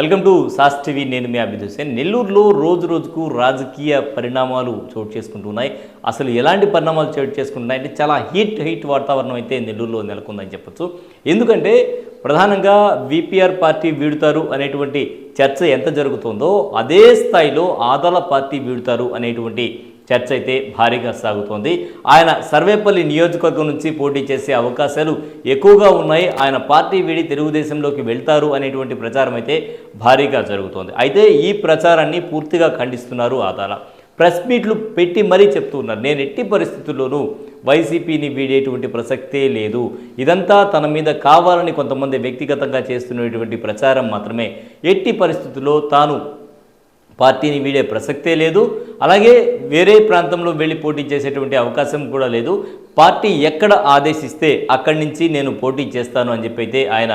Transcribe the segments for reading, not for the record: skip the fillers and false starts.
Welcome to sauce TV. నేను మీ అభిద్ హుసేన్. నెల్లూరులో రోజు రోజుకు రాజకీయ పరిణామాలు చోటు చేసుకుంటున్నాయి. అసలు ఎలాంటి పరిణామాలు చోటు చేసుకుంటున్నాయి అంటే చాలా హీట్ వాతావరణం అయితే నెల్లూరులో నెలకొందని చెప్పొచ్చు. ఎందుకంటే ప్రధానంగా వీపీఆర్ పార్టీ వీడుతారు అనేటువంటి చర్చ ఎంత జరుగుతుందో అదే స్థాయిలో ఆదాల పార్టీ వీడుతారు అనేటువంటి చర్చ అయితే భారీగా సాగుతోంది. ఆయన సర్వేపల్లి నియోజకవర్గం నుంచి పోటీ చేసే అవకాశాలు ఎక్కువగా ఉన్నాయి. ఆయన పార్టీ వీడి తెలుగుదేశంలోకి వెళ్తారు అనేటువంటి ప్రచారం అయితే భారీగా జరుగుతోంది. అయితే ఈ ప్రచారాన్ని పూర్తిగా ఖండిస్తున్నారు ఆదాల. ప్రెస్ మీట్లు పెట్టి మరీ చెప్తూ ఉన్నారు, నేను ఎట్టి పరిస్థితుల్లోనూ వైసీపీని వీడేటువంటి ప్రసక్తే లేదు, ఇదంతా తన మీద కావాలని కొంతమంది వ్యక్తిగతంగా చేస్తున్నటువంటి ప్రచారం మాత్రమే, ఎట్టి పరిస్థితుల్లో తాను పార్టీని వీడే ప్రసక్తే లేదు, అలాగే వేరే ప్రాంతంలో వెళ్ళి పోటీ చేసేటువంటి అవకాశం కూడా లేదు, పార్టీ ఎక్కడ ఆదేశిస్తే అక్కడి నుంచి నేను పోటీ చేస్తాను అని చెప్పి అయితే ఆయన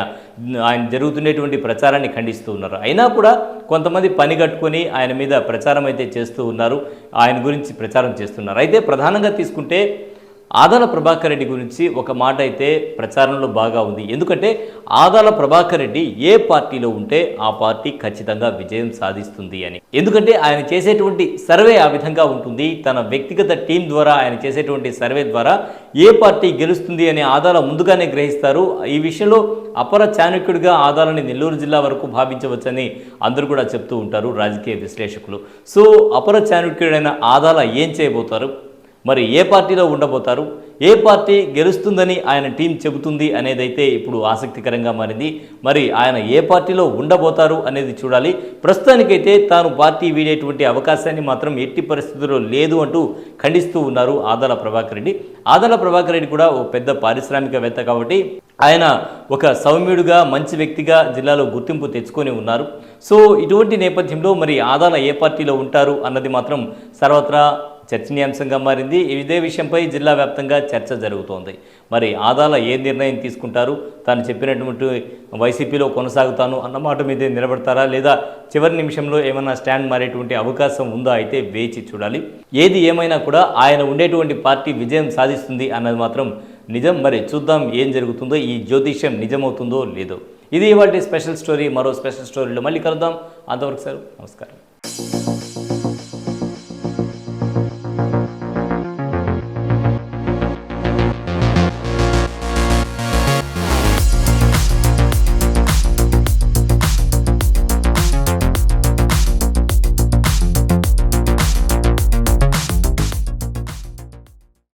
జరుగుతున్నటువంటి ప్రచారాన్ని ఖండిస్తూ ఉన్నారు. అయినా కూడా కొంతమంది పని కట్టుకొని ఆయన మీద ప్రచారం అయితే చేస్తూ ఉన్నారు, ఆయన గురించి ప్రచారం చేస్తున్నారు. అయితే ప్రధానంగా తీసుకుంటే ఆదాల ప్రభాకర్ రెడ్డి గురించి ఒక మాట అయితే ప్రచారంలో బాగా ఉంది. ఎందుకంటే ఆదాల ప్రభాకర్ రెడ్డి ఏ పార్టీలో ఉంటే ఆ పార్టీ ఖచ్చితంగా విజయం సాధిస్తుంది అని. ఎందుకంటే ఆయన చేసేటువంటి సర్వే ఆ విధంగా ఉంటుంది. తన వ్యక్తిగత టీం ద్వారా ఆయన చేసేటువంటి సర్వే ద్వారా ఏ పార్టీ గెలుస్తుంది అని ఆదాల ముందుగానే గ్రహిస్తారు. ఈ విషయంలో అపర చాణక్యుడిగా ఆదాలని నెల్లూరు జిల్లా వరకు భావించవచ్చని అందరూ కూడా చెప్తూ ఉంటారు రాజకీయ విశ్లేషకులు. సో అపర చాణక్యుడైన ఆదాల ఏం చేయబోతారు, మరి ఏ పార్టీలో ఉండబోతారు, ఏ పార్టీ గెలుస్తుందని ఆయన టీం చెబుతుంది అనేదైతే ఇప్పుడు ఆసక్తికరంగా మారింది. మరి ఆయన ఏ పార్టీలో ఉండబోతారు అనేది చూడాలి. ప్రస్తుతానికైతే తాను పార్టీ వీడేటువంటి అవకాశాన్ని మాత్రం ఎట్టి పరిస్థితుల్లో లేదు అంటూ ఖండిస్తూ ఉన్నారు ఆదాల ప్రభాకర్ రెడ్డి. ఆదాల ప్రభాకర్ రెడ్డి కూడా ఓ పెద్ద పారిశ్రామికవేత్త కాబట్టి ఆయన ఒక సౌమ్యుడిగా మంచి వ్యక్తిగా జిల్లాలో గుర్తింపు తెచ్చుకొని ఉన్నారు. సో ఇటువంటి నేపథ్యంలో మరి ఆదాల ఏ పార్టీలో ఉంటారు అన్నది మాత్రం సర్వత్రా చర్చనీయాంశంగా మారింది. ఇదే విషయంపై జిల్లా వ్యాప్తంగా చర్చ జరుగుతోంది. మరి ఆదాల ఏ నిర్ణయం తీసుకుంటారు, తాను చెప్పినటువంటి వైసీపీలో కొనసాగుతాను అన్నమాట మీదే నిలబడతారా, లేదా చివరి నిమిషంలో ఏమైనా స్టాండ్ మారేటువంటి అవకాశం ఉందా అయితే వేచి చూడాలి. ఏది ఏమైనా కూడా ఆయన ఉండేటువంటి పార్టీ విజయం సాధిస్తుంది అన్నది మాత్రం నిజం. మరి చూద్దాం ఏం జరుగుతుందో, ఈ జ్యోతిష్యం నిజమవుతుందో లేదో. ఇది ఇవాళ స్పెషల్ స్టోరీ. మరో స్పెషల్ స్టోరీలో మళ్ళీ కలుద్దాం. అంతవరకు సార్ నమస్కారం.